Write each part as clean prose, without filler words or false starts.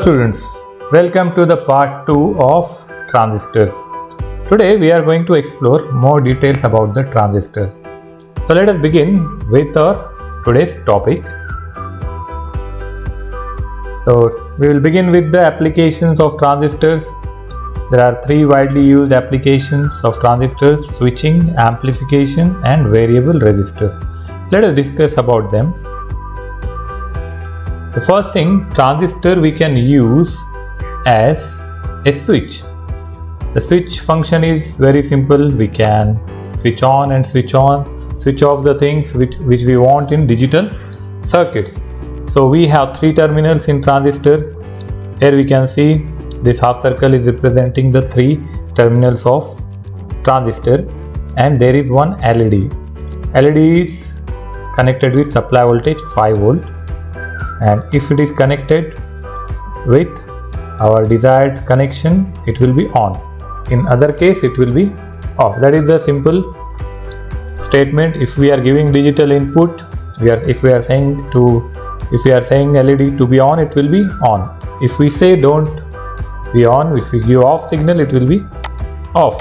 students, welcome to the part 2 of transistors. Today we are going to explore more details about the transistors. So let us begin with our today's topic. So we will begin with the applications of transistors. There are three widely used applications of transistors: switching, amplification and variable resistors. Let us discuss about them. The first thing, transistor we can use as a switch. The switch function is very simple. We can switch on and switch off the things which we want in digital circuits. So we have three terminals in transistor. Here we can see this half circle is representing the three terminals of transistor, and there is one LED. LED is connected with supply voltage 5 volt, and if it is connected with our desired connection, it will be on. In other case, it will be off. That is the simple statement. If we are giving digital input, if we are saying LED to be on, it will be on. If we say don't be on, if we give off signal, it will be off.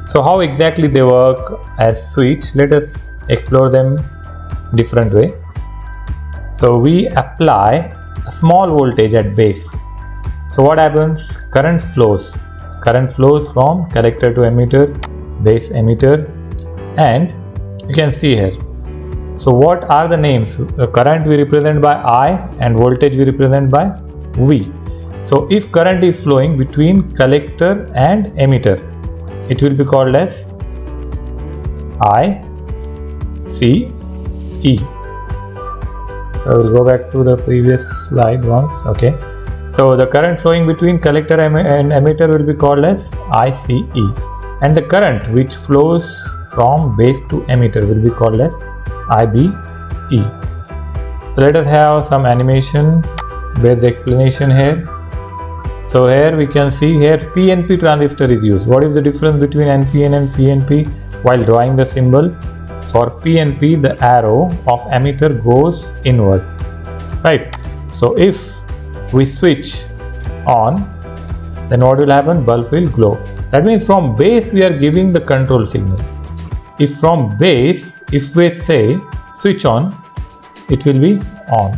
So how exactly they work as switch? Let us explore them different way. So we apply a small voltage at base. So what happens? Current flows from collector to emitter, base emitter, and you can see here. So what are the names? Current we represent by I and voltage we represent by V. So if current is flowing between collector and emitter, it will be called as ICE. I will go back to the previous slide once. Okay. So the current flowing between collector and emitter will be called as ICE, and the current which flows from base to emitter will be called as IBE. So let us have some animation with the explanation here. So here we can see here PNP transistor is used. What is the difference between NPN and PNP? While drawing the symbol, for PNP the arrow of emitter goes inward, right? So if we switch on, then what will happen? Bulb will glow. That means from base we are giving the control signal. If from base, if we say switch on, it will be on.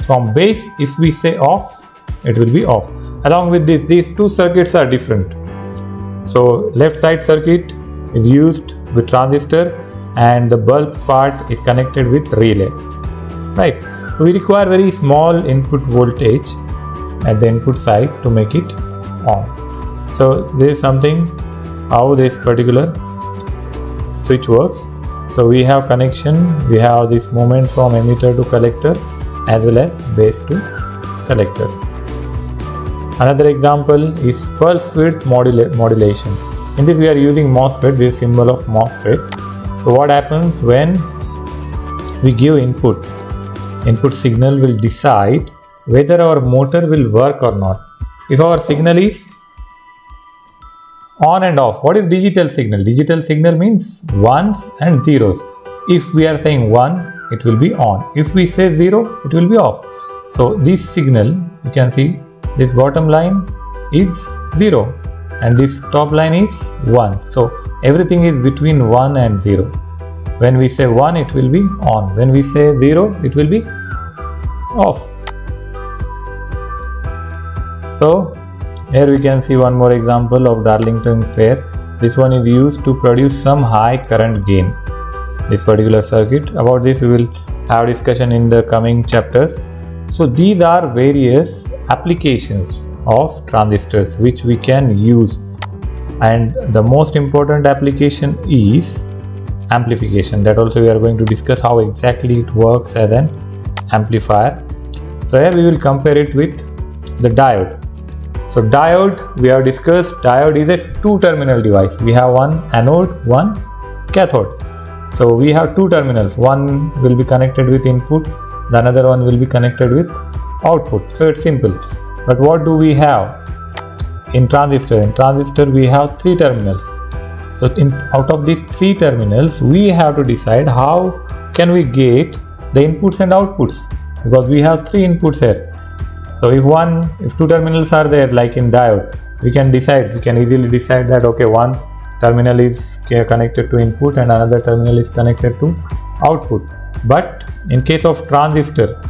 From base, if we say off, it will be off. Along with this, these two circuits are different. So left side circuit is used with transistor, and the bulb part is connected with relay, right? So we require very small input voltage at the input side to make it on. So this is something how this particular switch works. So we have connection, we have this movement from emitter to collector as well as base to collector. Another example is pulse width modulation. In this we are using MOSFET, this symbol of MOSFET. So what happens when we give input signal will decide whether our motor will work or not. If our signal is on and off, what is digital signal? Digital signal means ones and zeros. If we are saying 1, it will be on. If we say 0, it will be off. So this signal, you can see this bottom line is 0 and this top line is 1. So everything is between 1 and 0. When we say 1, it will be on. When we say 0, it will be off. So here we can see one more example of Darlington pair. This one is used to produce some high current gain. This particular circuit. About this we will have discussion in the coming chapters. So these are various applications of transistors which we can use, and the most important application is amplification. That also we are going to discuss how exactly it works as an amplifier. So here we will compare it with the diode. So diode, we have discussed, diode is a two-terminal device. We have one anode, one cathode. So we have two terminals. One will be connected with input, the another one will be connected with output. So it's simple. But what do we have in transistor? In transistor we have three terminals. So out of these three terminals, we have to decide how can we get the inputs and outputs. because we have 3 inputs here. So if 2 terminals are there, like in diode, we can easily decide that okay, one terminal is connected to input and another terminal is connected to output. But in case of transistor,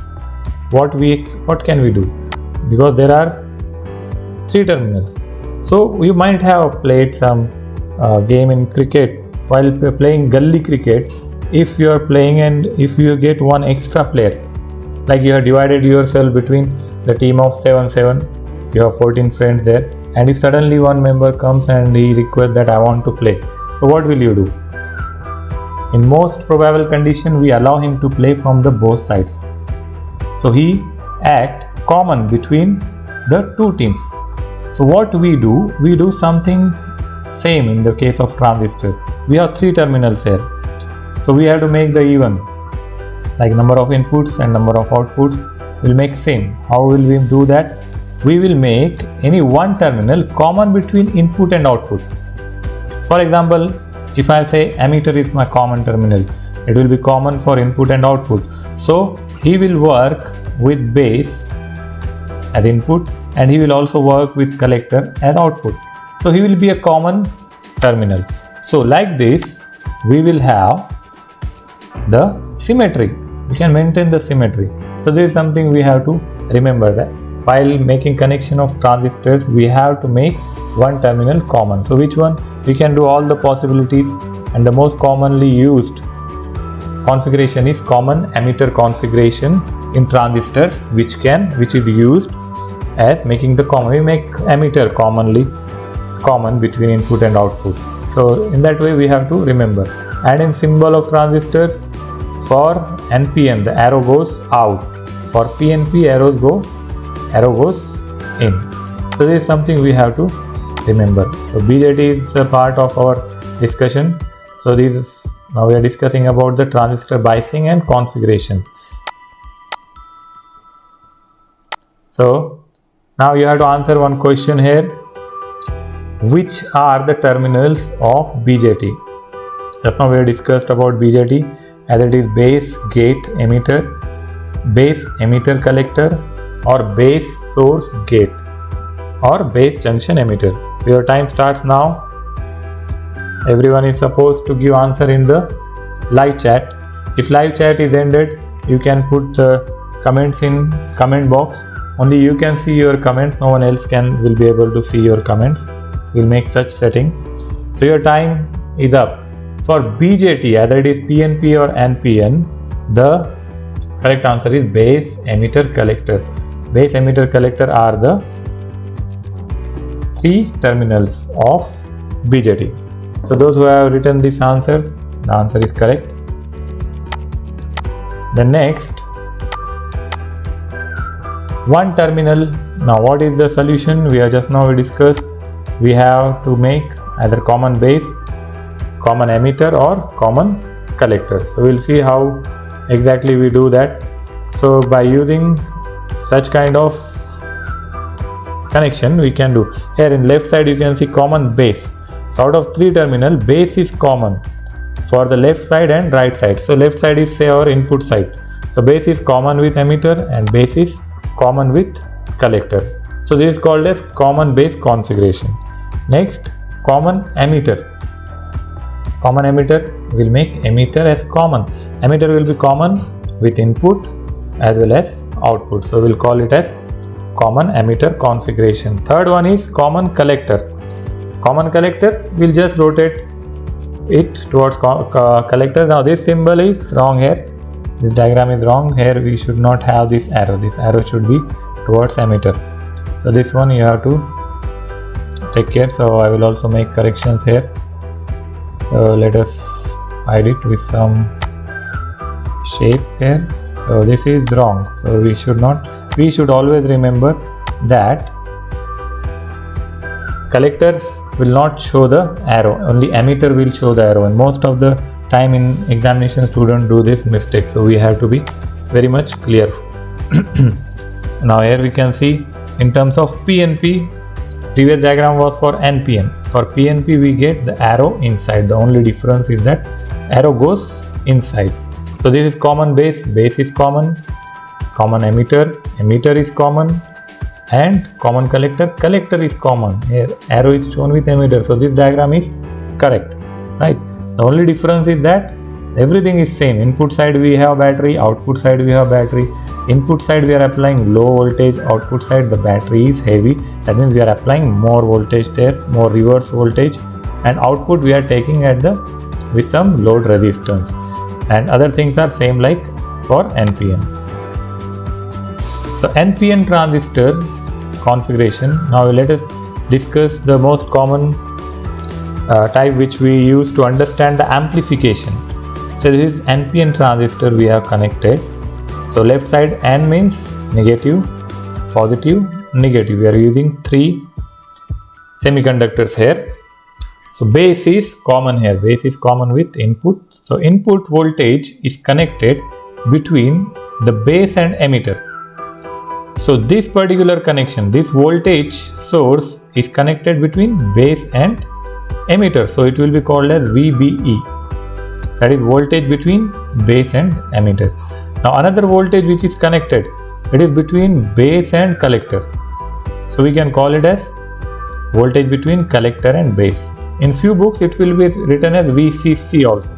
what can we do? Because there are 3 terminals. So you might have played some game in cricket. While playing gully cricket, if you are playing and if you get one extra player, like you have divided yourself between the team of 7-7, you have 14 friends there, and if suddenly one member comes and he requests that I want to play, so what will you do? In most probable condition, we allow him to play from the both sides. So he act common between the 2 teams. So what we do something same in the case of transistor. We have 3 terminals here, so we have to make the even, like number of inputs and number of outputs will make same. How will we do that? We will make any one terminal common between input and output. For example, if I say emitter is my common terminal, it will be common for input and output. So he will work with base as input and he will also work with collector as output. So he will be a common terminal. So like this, we will have the symmetry. We can maintain the symmetry. So this is something we have to remember, that while making connection of transistors, we have to make one terminal common. So which one? We can do all the possibilities, and the most commonly used configuration is common emitter configuration in transistors, which is used as making the common. We make emitter common between input and output. So in that way we have to remember. And in symbol of transistors, for NPN the arrow goes out, for PNP arrow goes in. So this is something we have to remember. So BJT is a part of our discussion. So now we are discussing about the transistor biasing and configuration. So now you have to answer one question here. Which are the terminals of BJT? Just now we have discussed about BJT, as it is base gate emitter, base emitter collector, or base source gate, or base junction emitter. So your time starts now. Everyone is supposed to give answer in the live chat. If live chat is ended, you can put the comments in comment box. Only you can see your comments, no one else will be able to see your comments. We'll make such setting. So your time is up. For BJT, either it is PNP or NPN, the correct answer is base emitter collector. Base emitter collector are the 3 terminals of BJT. So those who have written this answer, the answer is correct. The next, one terminal. Now what is the solution? We discussed. We have to make either common base, common emitter, or common collector. So we'll see how exactly we do that. So by using such kind of connection, we can do. Here in left side you can see common base. So out of 3 terminal, base is common for the left side and right side. So left side is say our input side. So base is common with emitter and base is common with collector. So this is called as common base configuration. Next, common emitter. Common emitter will make emitter as common. Emitter will be common with input as well as output. So we'll call it as common emitter configuration. Third one is common collector. Common collector will just rotate it towards collector. Now this symbol is wrong here. This diagram is wrong. Here we should not have this arrow. This arrow should be towards emitter. So this one you have to take care. So I will also make corrections here. So let us hide it with some shape here. So this is wrong. So we should always remember that collectors will not show the arrow, only emitter will show the arrow, and most of the time in examination students do this mistake. So we have to be very much clear. Now here we can see in terms of PNP, previous diagram was for NPN. For PNP we get the arrow inside. The only difference is that arrow goes inside. So this is common base, base is common, common emitter is common, and common collector is common. Here arrow is shown with emitter, so this diagram is correct, right? The only difference is that everything is same. Input side we have battery, output side we have battery. Input side we are applying low voltage, output side the battery is heavy, that means we are applying more voltage there, more reverse voltage, and output we are taking at the with some load resistance, and other things are same like for NPN. So NPN transistor configuration. Now let us discuss the most common type which we use to understand the amplification. So this is NPN transistor we have connected. So left side N means negative, positive, negative. We are using 3 semiconductors here. So base is common here. Base is common with input. So input voltage is connected between the base and emitter. So this particular connection, this voltage source is connected between base and emitter. So it will be called as VBE. That is voltage between base and emitter. Now another voltage which is connected, it is between base and collector. So we can call it as voltage between collector and base. In few books it will be written as VCC also.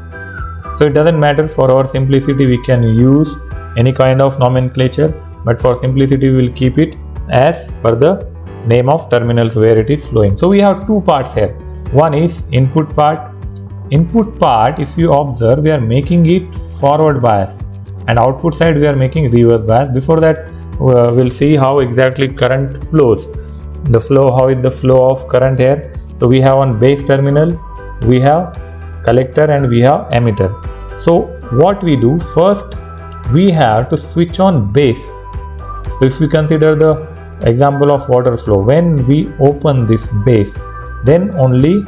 So it doesn't matter, for our simplicity we can use any kind of nomenclature, but for simplicity we will keep it as per the name of terminals where it is flowing. So we have two parts here. One is input part. Input part, if you observe, we are making it forward bias, and output side we are making reverse bias. Before that we'll see how exactly current flows. The flow, how is the flow of current here. So we have on base terminal, we have collector and we have emitter. So what we do, first we have to switch on base. So if we consider the example of water flow, when we open this base, then only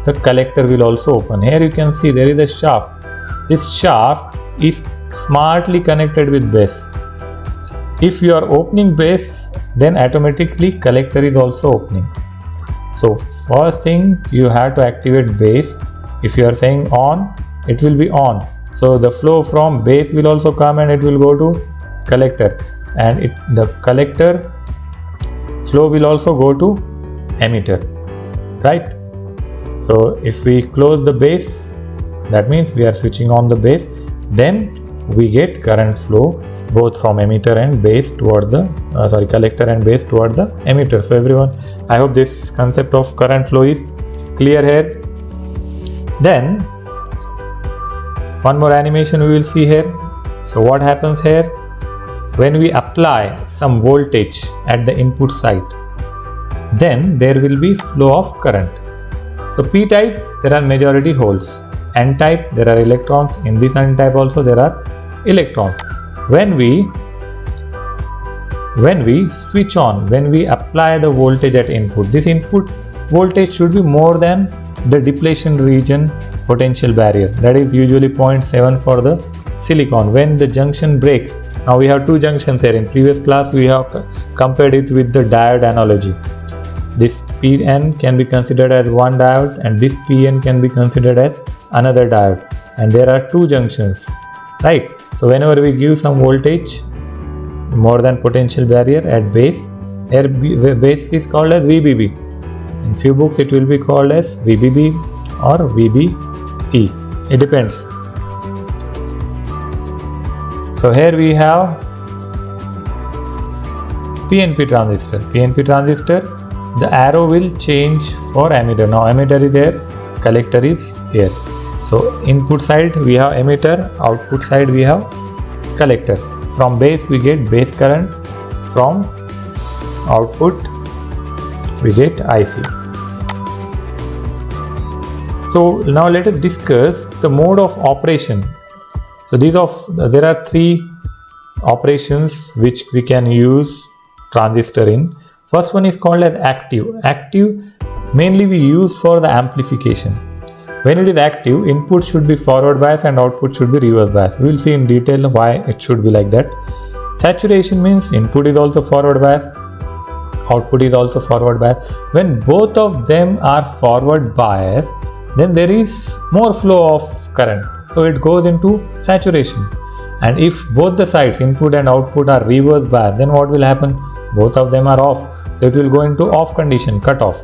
the collector will also open. Here you can see there is a shaft. This shaft is smartly connected with base. If you are opening base, then automatically collector is also opening. So first thing, you have to activate base. If you are saying on, it will be on. So the flow from base will also come and it will go to collector, and the collector flow will also go to emitter, right? So if we close the base, that means we are switching on the base, then we get current flow both from emitter and base toward the collector and base toward the emitter. So everyone, I hope this concept of current flow is clear here. Then one more animation we will see here. So what happens here, when we apply some voltage at the input side, then there will be flow of current. So P type, there are majority holes. N type, there are electrons. In this N type also there are electrons. When we switch on, when we apply the voltage at input, this input voltage should be more than the depletion region potential barrier. That is usually 0.7 for the silicon. When the junction breaks, now we have two junctions here. In previous class we have compared it with the diode analogy. This Pn can be considered as one diode and this Pn can be considered as another diode, and there are two junctions, right? So whenever we give some voltage more than potential barrier at base, here base is called as VBB. In few books it will be called as VBB or VBE. It depends. So here we have PNP transistor. PNP transistor, the arrow will change for emitter. Now emitter is there, collector is here. So input side we have emitter, output side we have collector. From base we get base current, from output we get IC. So now let us discuss the mode of operation. So there are three operations which we can use transistor in. First one is called as active. Active mainly we use for the amplification. When it is active, input should be forward bias and output should be reverse bias. We will see in detail why it should be like that. Saturation means input is also forward bias, output is also forward bias. When both of them are forward bias, then there is more flow of current. So it goes into saturation. And if both the sides, input and output, are reverse bias, then what will happen? Both of them are off. So it will go into off condition, cut off.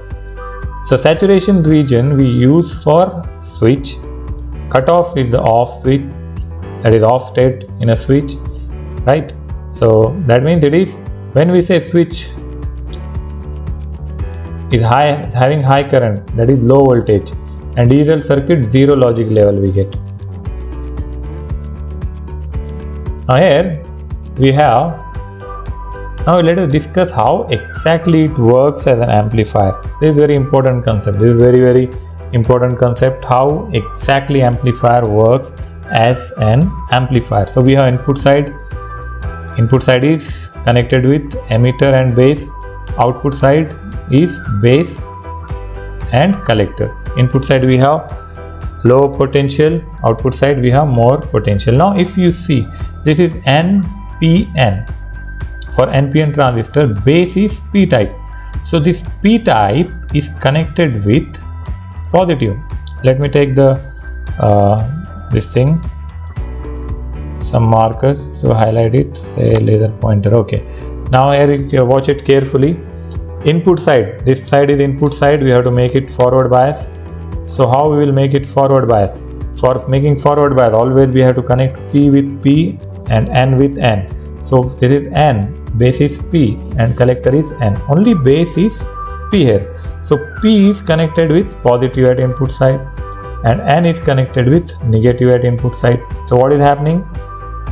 So saturation region we use for switch. Cut off is the off switch, that is off state in a switch, right? So that means it is, when we say switch is having high current, that is low voltage, and digital circuit zero logic level we get. Now here we have, now let us discuss how exactly it works as an amplifier. This is very important concept. This is very important concept, how exactly amplifier works as an amplifier. So we have input side. Input side is connected with emitter and base. Output side is base and collector. Input side we have low potential, output side we have more potential. Now if you see, this is NPN. For NPN transistor, base is P type. So this P type is connected with positive. Let me take the this thing, some markers to highlight it, say laser pointer. Okay, now here you watch it carefully. Input side, this side is input side, we have to make it forward bias. So how we will make it forward bias? For making forward bias, always we have to connect P with P and N with N. So this is N, base is P and collector is N. Only base is P here. So P is connected with positive at input side and N is connected with negative at input side. So what is happening?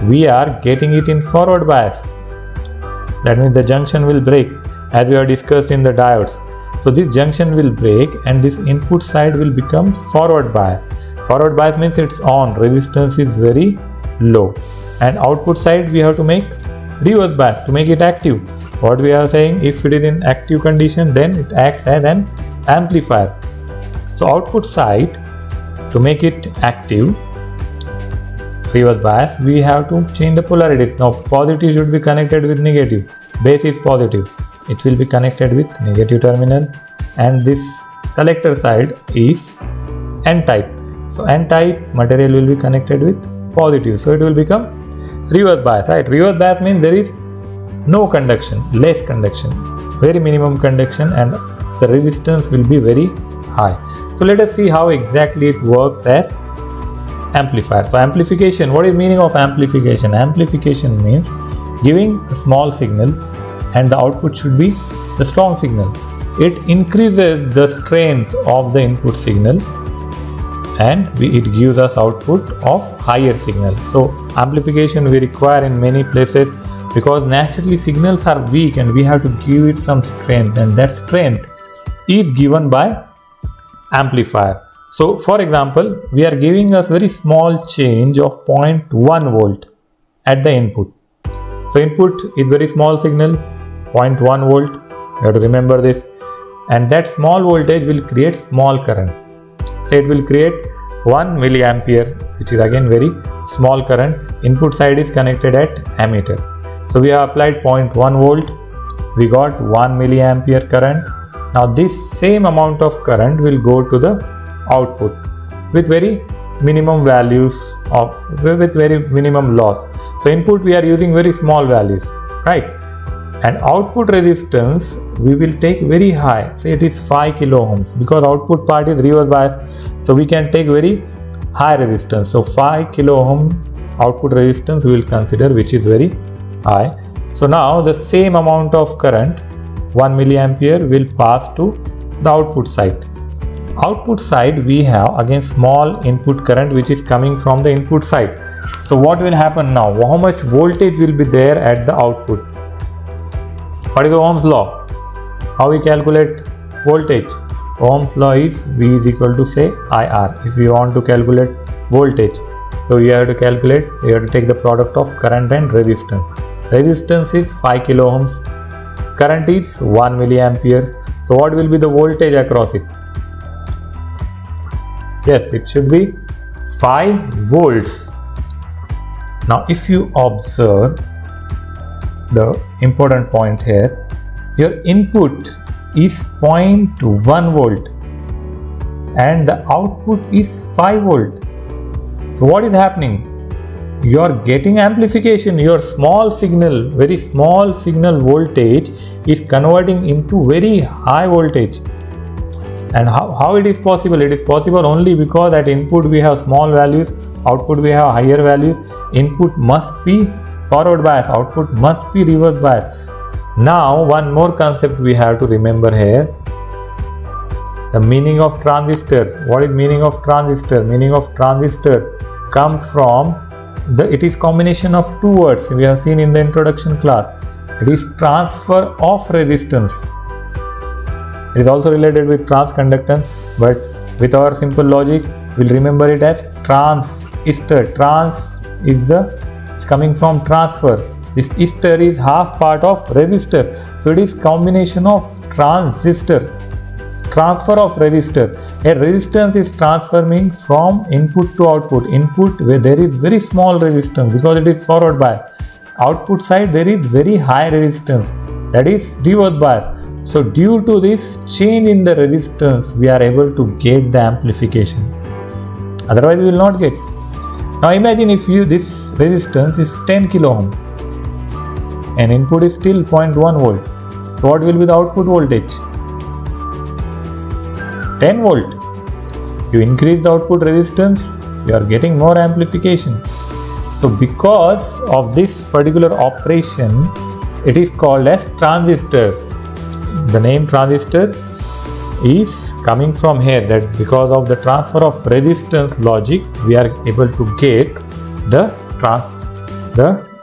We are getting it in forward bias. That means the junction will break, as we have discussed in the diodes. So this junction will break and this input side will become forward bias. Forward bias means it's on, resistance is very low. And output side we have to make reverse bias to make it active. What we are saying, if it is in active condition, then it acts as an amplifier. So output side, to make it active, reverse bias, we have to change the polarities. Now positive should be connected with negative. Base is positive, it will be connected with negative terminal, and this collector side is N type. So N type material will be connected with positive, so it will become reverse bias, right? Reverse bias means there is no conduction, less conduction, very minimum conduction, and the resistance will be very high. So let us see how exactly it works as amplifier. So amplification, what is meaning of amplification? Amplification means giving a small signal and the output should be the strong signal. It increases the strength of the input signal and it gives us output of higher signal. So amplification we require in many places because naturally signals are weak and we have to give it some strength, and that strength is given by amplifier. So for example, we are giving us very small change of 0.1 volt at the input. So input is very small signal, 0.1 volt, you have to remember this, and that small voltage will create small current. So it will create 1 milliampere, which is again very small current. Input side is connected at ammeter. So we have applied 0.1 volt, we got 1 milliampere current. Now this same amount of current will go to the output with very minimum values with very minimum loss. So input we are using very small values, right? And output resistance we will take very high, say it is 5 kilo ohms, because output part is reverse bias, so we can take very high resistance. So 5 kilo ohm output resistance we will consider, which is very high. So now the same amount of current, 1 milliampere, will pass to the output side. Output side we have again small input current which is coming from the input side. So what will happen now? How much voltage will be there at the output? What is the Ohm's law? How we calculate voltage? Ohm's law is V is equal to, say, IR. If you want to calculate voltage, so you have to calculate, you have to take the product of current and resistance. Resistance is 5 kilo ohms, current is 1 milliampere. So what will be the voltage across it? Yes, it should be 5 volts. Now if you observe the important point here, your input is 0.1 volt and the output is 5 volt. So what is happening? you are getting amplification. Your small signal, very small signal voltage is converting into very high voltage. And how it is possible? It is possible only because at input we have small values, output we have higher values. Input must be forward bias, output must be reverse bias. Now one more concept we have to remember here. The meaning of transistor. What is meaning of transistor? Meaning of transistor comes from it is combination of two words we have seen in the introduction class. It is transfer of resistance. It is also related with transconductance, but with our simple logic we'll remember it as transistor. Trans is coming from transfer. This istor is half part of resistor, so it is combination of transistor. Transfer of resistor. A resistance is transforming from input to output. Input where there is very small resistance because it is forward bias. Output side there is very high resistance, that is reverse bias. So due to this change in the resistance we are able to get the amplification. Otherwise we will not get. Now imagine if this resistance is 10 kilo ohm and input is still 0.1 volt. So what will be the output voltage? 10 volt. You increase the output resistance, you are getting more amplification. So because of this particular operation, it is called as transistor. The name transistor is coming from here, that because of the transfer of resistance logic we are able to get the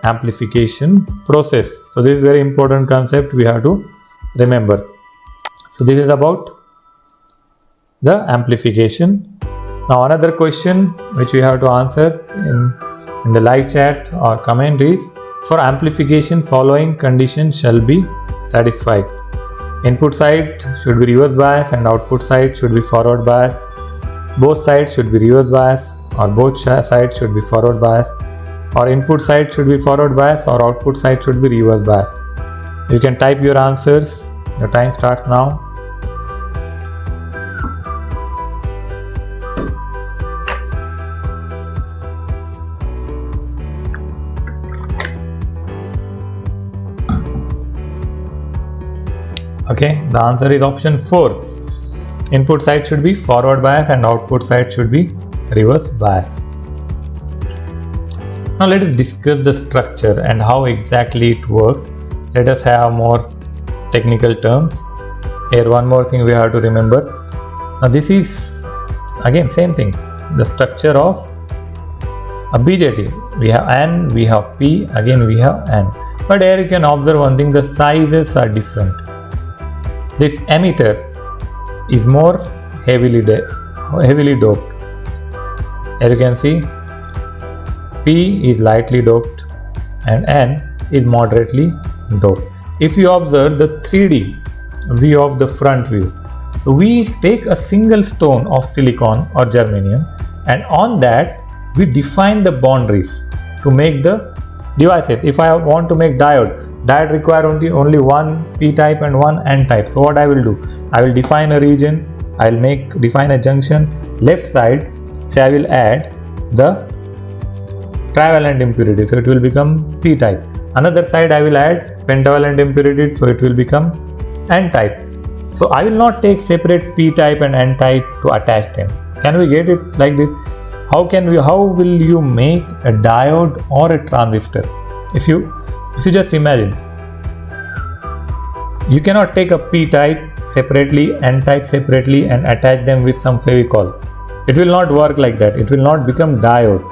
amplification process. So this is very important concept we have to remember. So this is about the amplification. Now another question which we have to answer in the live chat or comment is, for amplification following condition shall be satisfied. Input side should be reverse bias and output side should be forward bias. Both sides should be reverse bias or both sides should be forward bias, or input side should be forward bias or output side should be reverse bias. You can type your answers. Your time starts now. Okay, the answer is option 4. Input side should be forward bias and output side should be reverse bias. Now let us discuss the structure and how exactly it works. Let us have more technical terms. Here one more thing we have to remember. Now this is again same thing, the structure of a BJT. We have N, we have P, again we have N. But here you can observe one thing, the sizes are different. This emitter is more heavily doped. Here you can see P is lightly doped and N is moderately doped. If you observe the 3D view of the front view, so we take a single stone of silicon or germanium and on that we define the boundaries to make the devices. If I want to make diode require only one P type and one N type. So what I will do? I will define a region, I will define a junction. Left side, say I will add the trivalent impurity, so it will become P type. Another side I will add pentavalent impurity, so it will become N type. So I will not take separate P type and N type to attach them. Can we get it like this? How will you make a diode or a transistor? If you just imagine, you cannot take a P type separately, N type separately and attach them with some Fevicol. It will not work like that. It will not become diode.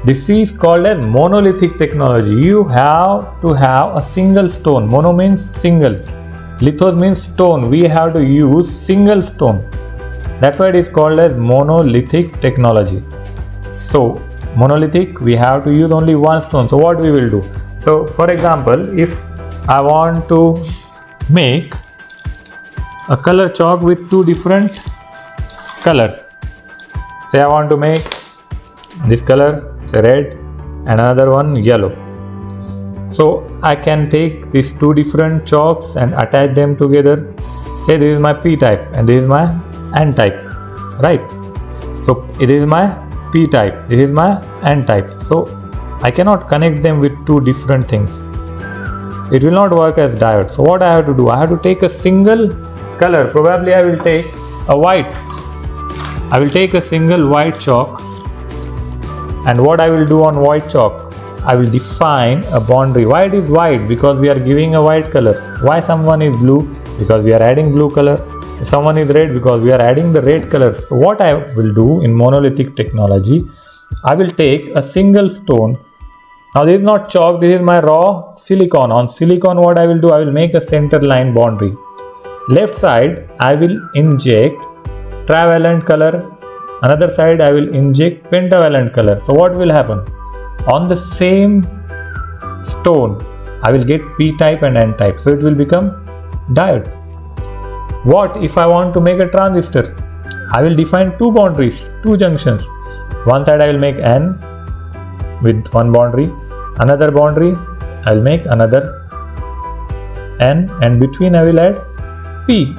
This is called as monolithic technology. You have to have a single stone. Mono means single. Lithos means stone. We have to use single stone. That's why it is called as monolithic technology. So monolithic, we have to use only one stone. So what we will do? So for example, if I want to make a color chalk with two different colors, say I want to make this color, say red, and another one yellow. So I can take these two different chalks and attach them together. Say this is my P type and this is my N type, right? So it is my P type, this is my N type. So I cannot connect them with two different things. It will not work as diode. So what I have to do? I have to take a single color. Probably I will take a white. I will take a single white chalk. And what I will do on white chalk? I will define a boundary. Why it is white? Because we are giving a white color. Why someone is blue? Because we are adding blue color. Someone is red because we are adding the red color. So what I will do in monolithic technology, I will take a single stone. Now this is not chalk, this is my raw silicon. On silicon what I will do, I will make a center line boundary. Left side I will inject trivalent color, another side I will inject pentavalent color. So what will happen? On the same stone I will get p type and n type. So it will become diode. What if I want to make a transistor? I will define two boundaries, two junctions. One side I will make N with one boundary, another boundary I will make another N, and between I will add P.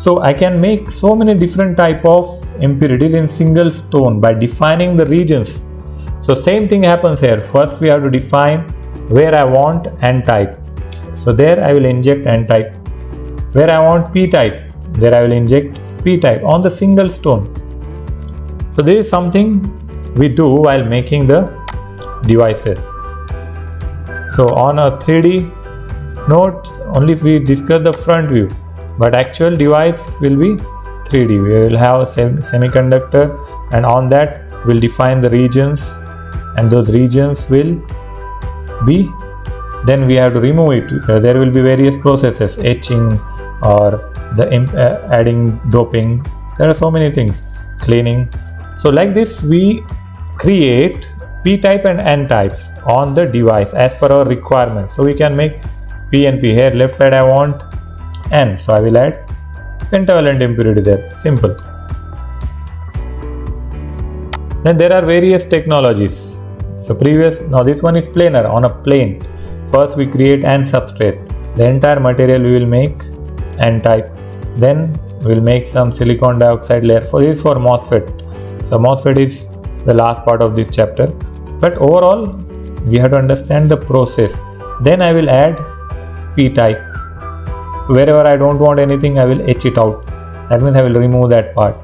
So I can make so many different type of impurities in single stone by defining the regions. So same thing happens here. First we have to define where I want N type. So there I will inject N type. Where I want P type, there I will inject P type on the single stone. So this is something we do while making the devices. So on a 3D note, only if we discuss the front view, but actual device will be 3D. We will have a semiconductor, and on that we'll define the regions, and those regions will be, then we have to remove it. There will be various processes, etching or the adding doping. There are so many things, cleaning. So like this we create P type and N types on the device as per our requirement. So we can make P and P. Here left side I want N, so I will add pentavalent impurity there. Simple. Then there are various technologies. So now this one is planar, on a plane. First we create N substrate. The entire material we will make N type. Then we will make some silicon dioxide layer. For this for MOSFET. So MOSFET is the last part of this chapter. But overall we have to understand the process. Then I will add P type. Wherever I don't want anything, I will etch it out. That means I will remove that part.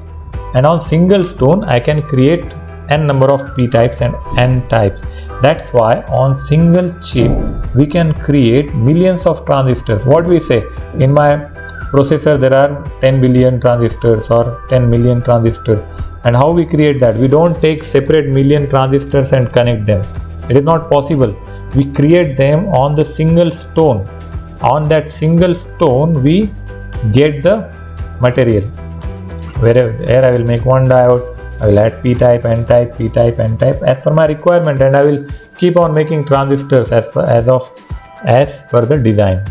And on single stone I can create n number of P types and N types. That's why on single chip we can create millions of transistors. What we say, in my processor there are 10 billion transistors or 10 million transistors. And how we create that? We don't take separate million transistors and connect them. It is not possible. We create them on the single stone. On that single stone we get the material. Here I will make one diode, I will add P type, N type, P type, N type as per my requirement, and I will keep on making transistors as per the design.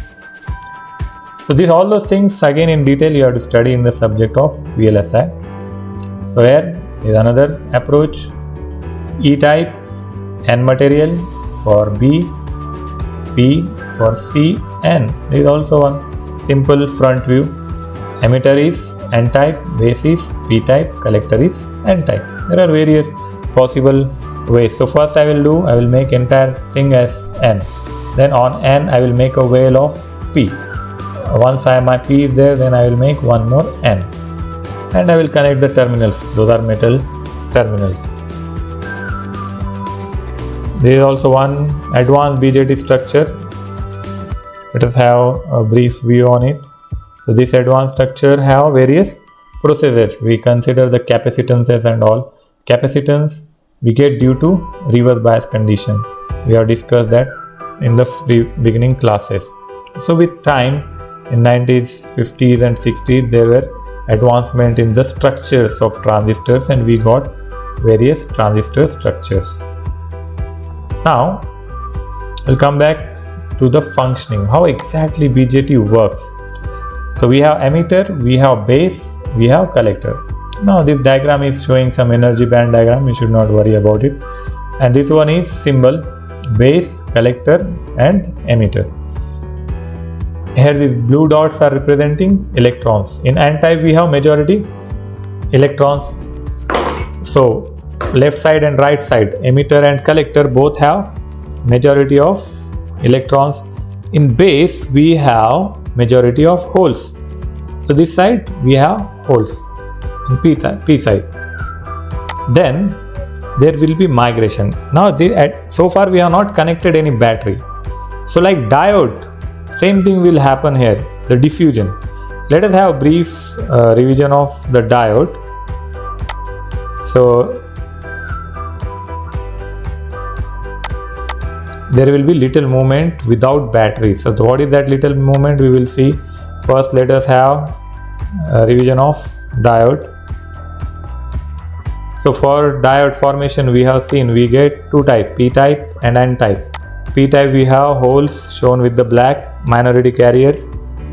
So all those things again in detail you have to study in the subject of VLSI. So here is another approach, E type, N material for B, P for C, N. This is also one simple front view. Emitter is N type, base is P type, collector is N type. There are various possible ways. So first I will make entire thing as N. Then on N I will make a veil of P. Once my P is there, then I will make one more N. And I will connect the terminals. Those are metal terminals. There is also one advanced BJT structure. Let us have a brief view on it. So this advanced structure have various processes. We consider the capacitances and all. Capacitance we get due to reverse bias condition. We have discussed that in the beginning classes. So with time, in 90s, 50s and 60s, there were advancement in the structures of transistors, and we got various transistor structures. Now we'll come back to the functioning, how exactly BJT works. So we have emitter, we have base, we have collector. Now this diagram is showing some energy band diagram, you should not worry about it. And this one is symbol, base, collector and emitter. Here the blue dots are representing electrons. In N type we have majority electrons. So left side and right side, emitter and collector, both have majority of electrons. In base we have majority of holes. So this side we have holes in P side. Then there will be migration. Now so far we have not connected any battery. So like diode, same thing will happen here, the diffusion. Let us have a brief revision of the diode. So there will be little movement without battery. So what is that little movement? We will see. First let us have a revision of diode. So for diode formation we have seen we get two types, P type and N type. P type we have holes shown with the black, minority carriers,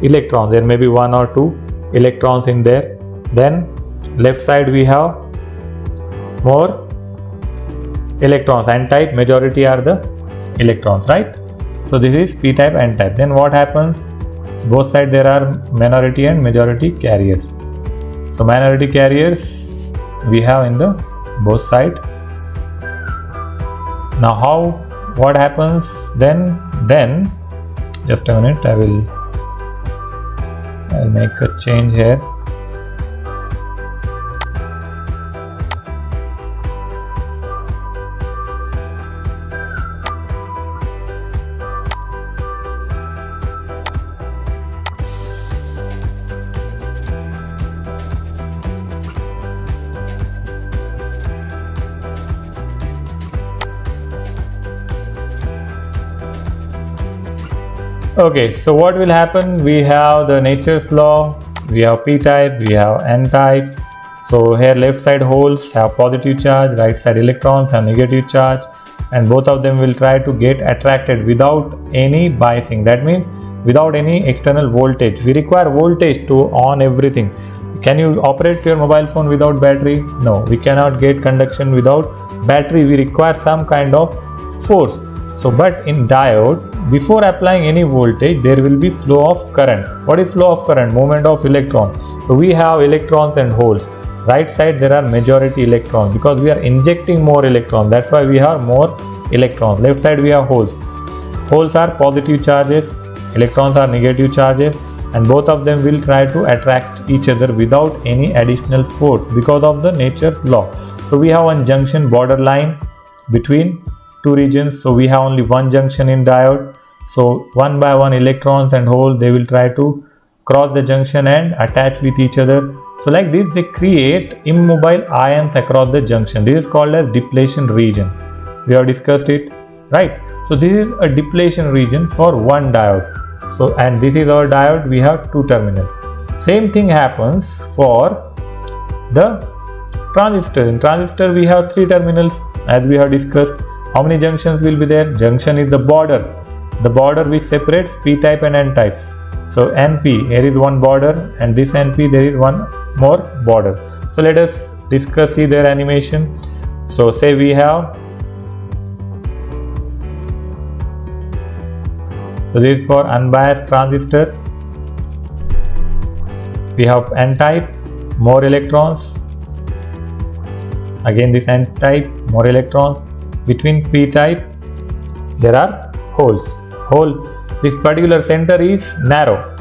electrons, there may be one or two electrons in there. Then left side we have more electrons, N type, majority are the electrons, right? So this is P type, N type. Then what happens? Both sides there are minority and majority carriers. So minority carriers we have in the both side. Now what happens then just a minute, I'll make a change here. Okay, so what will happen? We have the nature's law, we have P type, we have N type. So here left side holes have positive charge, right side electrons have negative charge, and both of them will try to get attracted without any biasing. That means without any external voltage. We require voltage to on everything. Can you operate your mobile phone without battery? No, we cannot get conduction without battery. We require some kind of force. So but in diode, before applying any voltage, there will be flow of current. What is flow of current? Movement of electrons. So we have electrons and holes. Right side there are majority electrons because we are injecting more electrons. That's why we have more electrons. Left side we have holes. Holes are positive charges, electrons are negative charges, and both of them will try to attract each other without any additional force because of the nature's law. So we have one junction borderline between two regions. So we have only one junction in diode. So one by one electrons and holes, they will try to cross the junction and attach with each other. So like this they create immobile ions across the junction. This is called as depletion region. We have discussed it, right? So this is a depletion region for one diode. So and this is our diode, we have two terminals. Same thing happens for the transistor. In transistor we have three terminals as we have discussed. How many junctions will be there? Junction is the border which separates P type and N types. So NP, here is one border, and this NP there is one more border. So let us see their animation. So say we have, so this is for unbiased transistor. We have N type, more electrons. Again this N type, more electrons. Between P type there are holes. This particular center is narrow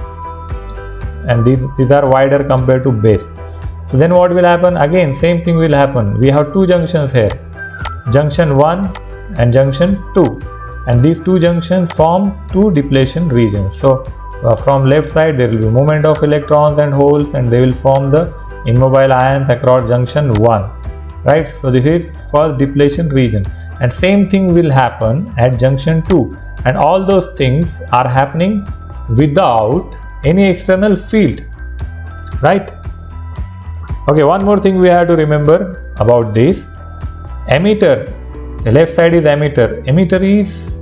and these are wider compared to base. So then what will happen? Again same thing will happen. We have two junctions here, junction 1 and junction 2, and these two junctions form two depletion regions. So from left side there will be movement of electrons and holes, and they will form the immobile ions across junction 1, right? So this is first depletion region, and same thing will happen at junction 2, and all those things are happening without any external field, right? Okay, one more thing we have to remember about this. Emitter, the left side is emitter. Emitter is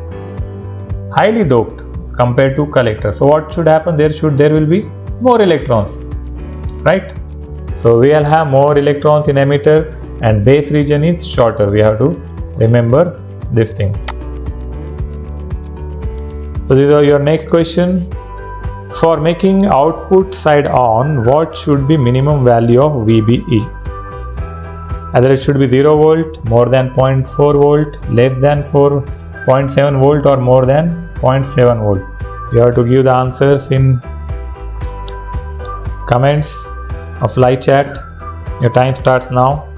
highly doped compared to collector. So what should happen? There will be more electrons, right? So we will have more electrons in emitter, and base region is shorter. We have to remember this thing. So this is your next question. For making output side on, what should be minimum value of VBE? Either it should be 0 volt, more than 0.4 volt, less than 4.7 volt, or more than 0.7 volt. You have to give the answers in comments of live chat. Your time starts now.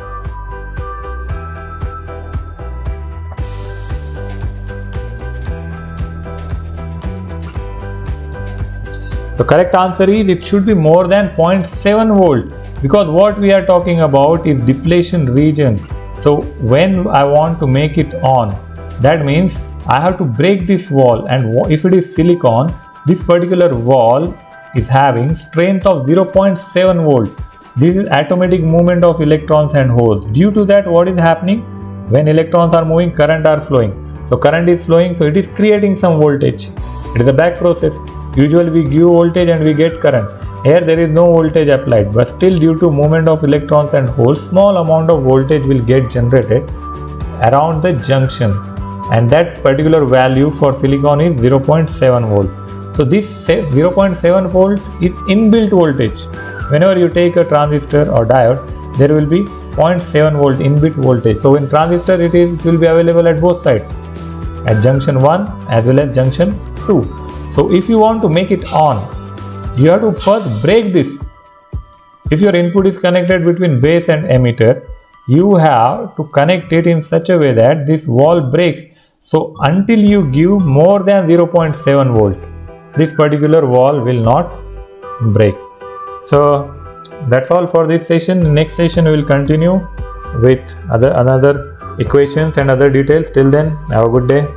The correct answer is it should be more than 0.7 volt, because what we are talking about is depletion region. So when I want to make it on, that means I have to break this wall, and if it is silicon, this particular wall is having strength of 0.7 volt. This is atomic movement of electrons and holes. Due to that, what is happening? When electrons are moving, current are flowing. So current is flowing, so it is creating some voltage. It is a back process. Usually we give voltage and we get current. Here there is no voltage applied, but still due to movement of electrons and holes, small amount of voltage will get generated around the junction, and that particular value for silicon is 0.7 volt. So this 0.7 volt is inbuilt voltage. Whenever you take a transistor or diode, there will be 0.7 volt inbuilt voltage. So in transistor it will be available at both sides, at junction 1 as well as junction 2. So if you want to make it on, you have to first break this. If your input is connected between base and emitter, you have to connect it in such a way that this wall breaks. So until you give more than 0.7 volt, this particular wall will not break. So that's all for this session. Next session we will continue with another equations and other details. Till then, have a good day.